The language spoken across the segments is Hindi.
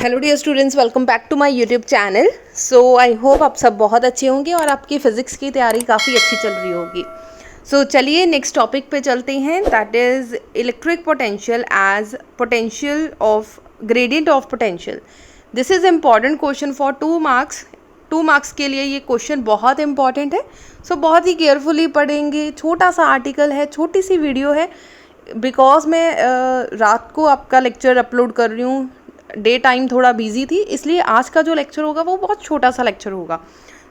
Hello dear students, welcome back to my YouTube channel. So I hope आप सब बहुत अच्छे होंगे और आपकी फ़िज़िक्स की तैयारी काफ़ी अच्छी चल रही होगी। सो चलिए नेक्स्ट टॉपिक पे चलते हैं, that is electric potential as potential of gradient of potential. This is important question for 2 marks. 2 marks के लिए ये क्वेश्चन बहुत इंपॉर्टेंट है। सो बहुत ही केयरफुली पढ़ेंगे। छोटा सा आर्टिकल है, छोटी सी वीडियो है, बिकॉज मैं रात को आपका लेक्चर अपलोड कर रही हूँ। डे टाइम थोड़ा बिजी थी, इसलिए आज का जो लेक्चर होगा वो बहुत छोटा सा लेक्चर होगा।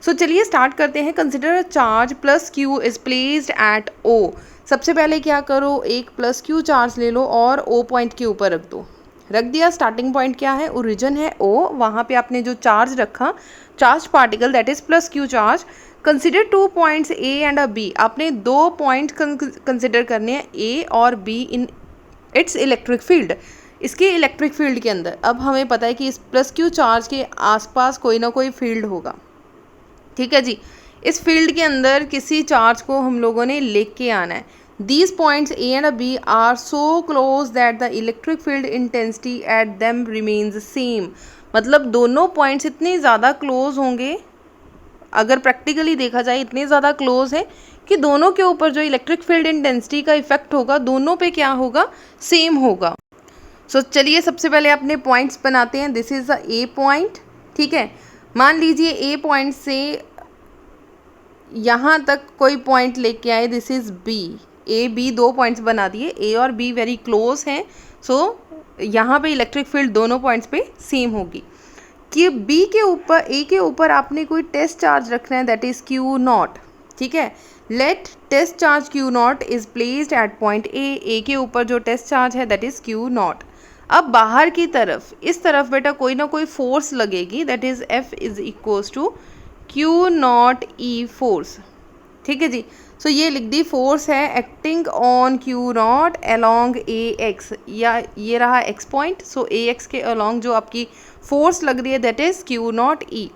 सो चलिए स्टार्ट करते हैं। Consider charge plus Q is placed at O. सबसे पहले क्या करो, एक प्लस क्यू चार्ज ले लो और ओ पॉइंट के ऊपर रख दो। रख दिया। स्टार्टिंग पॉइंट क्या है, ओरिजिन है ओ, वहाँ पे आपने जो चार्ज रखा, charge particle that is plus q charge. Consider 2 points A and uh B. आपने 2 पॉइंट कंसिडर करने हैं, ए और B, in its electric field, इसके इलेक्ट्रिक फील्ड के अंदर। अब हमें पता है कि इस प्लस क्यू चार्ज के आसपास कोई ना कोई फील्ड होगा, ठीक है जी। इस फील्ड के अंदर किसी चार्ज को हम लोगों ने लेके आना है। These points A and B are so close that the electric field intensity at them remains same. मतलब दोनों पॉइंट्स इतने ज़्यादा क्लोज होंगे, अगर प्रैक्टिकली देखा जाए इतने ज़्यादा क्लोज है कि दोनों के ऊपर जो इलेक्ट्रिक फील्ड इंटेंसिटी का इफेक्ट होगा दोनों पे क्या होगा, सेम होगा। सो चलिए सबसे पहले अपने पॉइंट्स बनाते हैं। This is a A point, ठीक है। मान लीजिए ए पॉइंट से यहाँ तक कोई पॉइंट लेके आए, this is B. A B 2 points बना दिए, ए और बी वेरी क्लोज हैं। सो यहाँ पे इलेक्ट्रिक फील्ड दोनों पॉइंट्स पे सेम होगी। कि बी के ऊपर, ए के ऊपर आपने कोई टेस्ट चार्ज रखना है, दैट इज़ क्यू नॉट, ठीक है। Let test charge Q not is placed at point A. A के ऊपर जो टेस्ट चार्ज है दैट इज़ क्यू नॉट। अब बाहर की तरफ, इस तरफ बेटा कोई ना कोई फोर्स लगेगी, that is F is equals to Q not E force, ठीक है जी। सो ये लिख दी, फोर्स है acting on Q not along A X, या ये रहा X point. So A X के अलॉन्ग जो आपकी फोर्स लग रही है that is Q not E.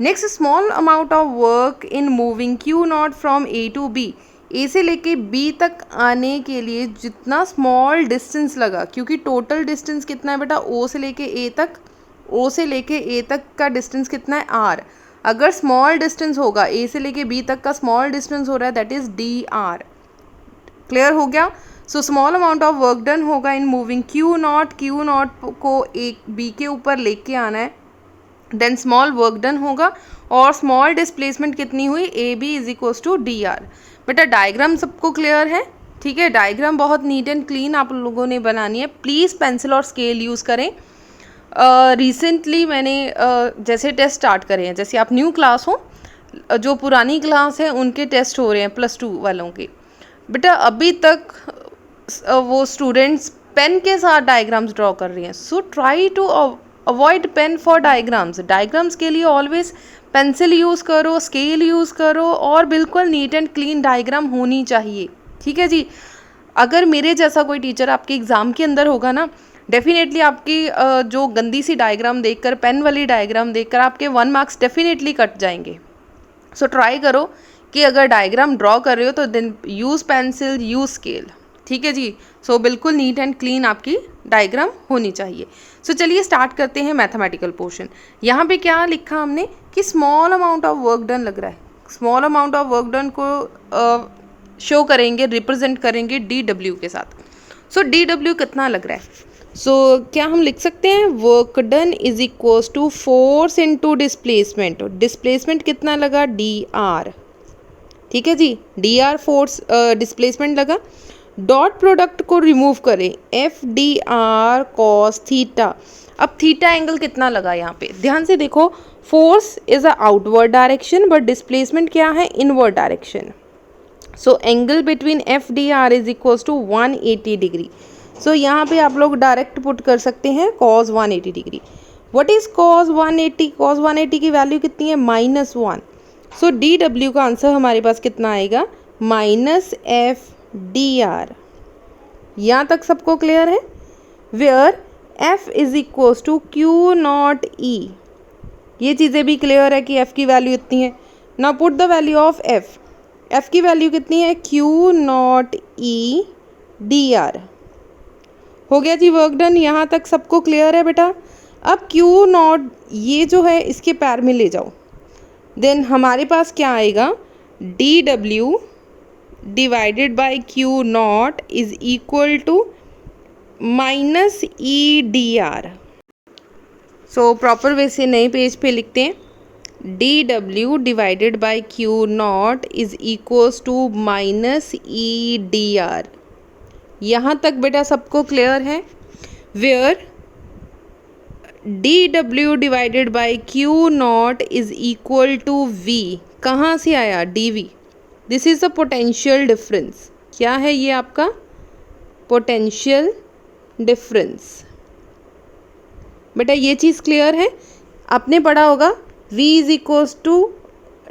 Next, small amount of work in moving Q not from A to B. A से लेके बी तक आने के लिए जितना स्मॉल डिस्टेंस लगा, क्योंकि टोटल डिस्टेंस कितना है बेटा, ओ से लेके ए तक, ओ से लेके ए तक का डिस्टेंस कितना है, आर। अगर स्मॉल डिस्टेंस होगा, ए से लेके बी तक का स्मॉल डिस्टेंस हो रहा है, that is D R. Clear हो गया। So small amount of work done होगा इन मूविंग क्यू नॉट को एक बी के ऊपर लेके आना है, देन स्मॉल वर्क डन होगा। और स्मॉल डिस्प्लेसमेंट कितनी हुई, A B is equals to d r. बेटा डायग्राम सबको क्लियर है, ठीक है। डायग्राम बहुत नीट एंड क्लीन आप लोगों ने बनानी है। प्लीज़ पेंसिल और स्केल यूज़ करें। रिसेंटली मैंने जैसे टेस्ट स्टार्ट करे हैं, जैसे आप न्यू क्लास हो, जो पुरानी क्लास है उनके टेस्ट हो रहे हैं +2 वालों के। बेटा अभी तक वो स्टूडेंट्स पेन के साथ डायग्राम्स ड्रॉ कर रही हैं। So try to avoid pen for diagrams. Diagrams के लिए ऑलवेज पेंसिल यूज़ करो, स्केल यूज़ करो, और बिल्कुल नीट एंड क्लीन डायग्राम होनी चाहिए, ठीक है जी। अगर मेरे जैसा कोई टीचर आपके एग्ज़ाम के अंदर होगा ना, डेफिनेटली आपकी जो गंदी सी डायग्राम देखकर, पेन वाली डायग्राम देखकर आपके 1 मार्क्स डेफिनेटली कट जाएंगे। सो ट्राई करो कि अगर डायग्राम ड्रॉ कर रहे हो तो then use pencil, use scale, ठीक है जी। सो बिल्कुल नीट एंड क्लीन आपकी डायग्राम होनी चाहिए। सो चलिए स्टार्ट करते हैं मैथमेटिकल पोर्शन। यहाँ पे क्या लिखा हमने कि small amount of work done लग रहा है। Small amount of work done को शो करेंगे, रिप्रेजेंट करेंगे डी डब्ल्यू के साथ। सो डी डब्ल्यू कितना लग रहा है, सो क्या हम लिख सकते हैं, work done is equals to force into displacement. Displacement कितना लगा, डी आर, ठीक है जी। डी आर फोर्स डिस्प्लेसमेंट लगा। डॉट प्रोडक्ट को रिमूव करें, F D R cos theta. अब थीटा एंगल कितना लगा यहाँ पे, ध्यान से देखो। Force is a outward direction but displacement क्या है, inward direction. So angle between F D R is equals to 180 degree. So यहाँ पे आप लोग डायरेक्ट पुट कर सकते हैं cos 180 degree. What is cos 180, cos 180 की वैल्यू कितनी है, -1। सो डी डब्ल्यू का आंसर हमारे पास कितना आएगा, -एफ डी आर। यहाँ तक सबको क्लियर है। Where F is equals to Q not E, ये चीज़ें भी क्लियर है कि एफ की वैल्यू इतनी है। Now put the value of F. F की वैल्यू कितनी है, Q not E D are. हो गया जी वर्क डन। यहाँ तक सबको क्लियर है बेटा। अब क्यू नॉट ये जो है इसके पैर में ले जाओ, देन हमारे पास क्या आएगा, D W divided by Q not is equal to minus E D R. So proper way से नए पेज पे लिखते हैं, D W divided by Q not is equals to minus E D R. यहाँ तक बेटा सबको क्लियर है? Where D W divided by Q not is equal to V, कहाँ से आया, D V. This is the potential difference. क्या है ये आपका पोटेंशियल डिफरेंस। बेटा ये चीज़ क्लियर है, आपने पढ़ा होगा v is equals to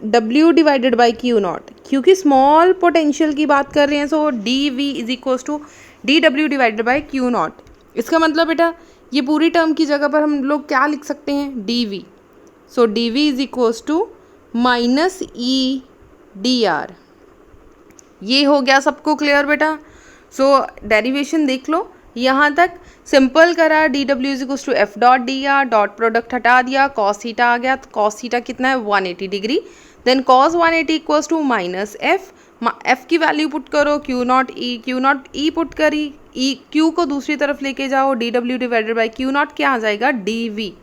W divided by Q not, क्योंकि स्मॉल पोटेंशियल की बात कर रहे हैं, so D V is equals to D W divided by Q not. इसका मतलब बेटा ये पूरी टर्म की जगह पर हम लोग क्या लिख सकते हैं, D V. So D V is equals to minus E D R. ये हो गया सबको क्लियर बेटा? सो डेरिवेशन देख लो, यहाँ तक सिंपल करा, D W is equals to F dot D R, dot product हटा दिया, कॉस थीटा आ गया, तो कॉस थीटा कितना है 180 degree, then cos 180 equals to minus F, F की वैल्यू पुट करो, क्यू नॉट ई पुट करी, ई क्यू को दूसरी तरफ लेके जाओ, D W divided by Q naught क्या आ जाएगा, डी वी।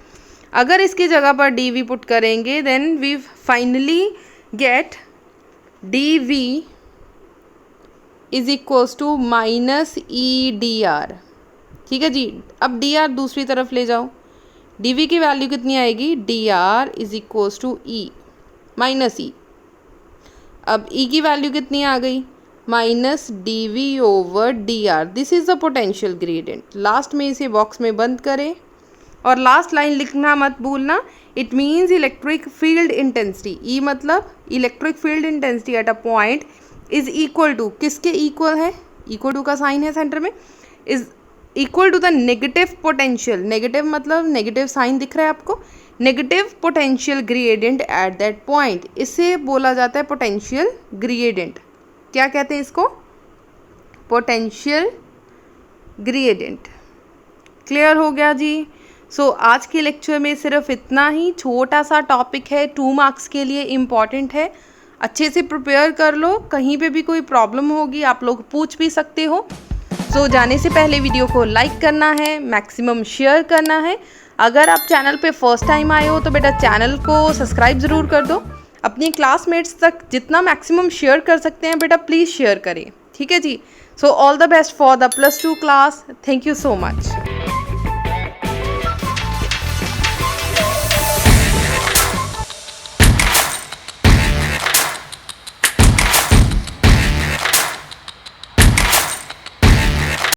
अगर इसकी जगह पर डी वी पुट करेंगे then we finally get D V is equals to minus E D R. ठीक है जी, अब डी आर दूसरी तरफ ले जाओ, डी वी की वैल्यू कितनी आएगी, D R is equals to E minus E. अब ई की वैल्यू कितनी आ गई, minus D V over D R. This is the potential gradient. Last में इसे बॉक्स में बंद करें और लास्ट लाइन लिखना मत भूलना, it means electric field intensity, E मतलब electric field intensity at a point is equal to, किसके इक्वल है, इक्वल टू का साइन है सेंटर में, is equal to the negative potential, negative मतलब नेगेटिव साइन दिख रहा है आपको, negative potential gradient at that point. इसे बोला जाता है पोटेंशियल ग्रेडियंट। क्या कहते हैं इसको, पोटेंशियल ग्रेडियंट। क्लियर हो गया जी? सो आज के लेक्चर में सिर्फ इतना ही, छोटा सा टॉपिक है, 2 मार्क्स के लिए इम्पॉर्टेंट है, अच्छे से प्रिपेयर कर लो, कहीं पे भी कोई प्रॉब्लम होगी आप लोग पूछ भी सकते हो। सो जाने से पहले वीडियो को लाइक करना है, मैक्सिमम शेयर करना है। अगर आप चैनल पे फर्स्ट टाइम आए हो तो बेटा चैनल को सब्सक्राइब ज़रूर कर दो। अपने क्लासमेट्स तक जितना मैक्सिमम शेयर कर सकते हैं बेटा प्लीज़ शेयर करें। ठीक है जी? So all the best for the +2 class. Thank you so much.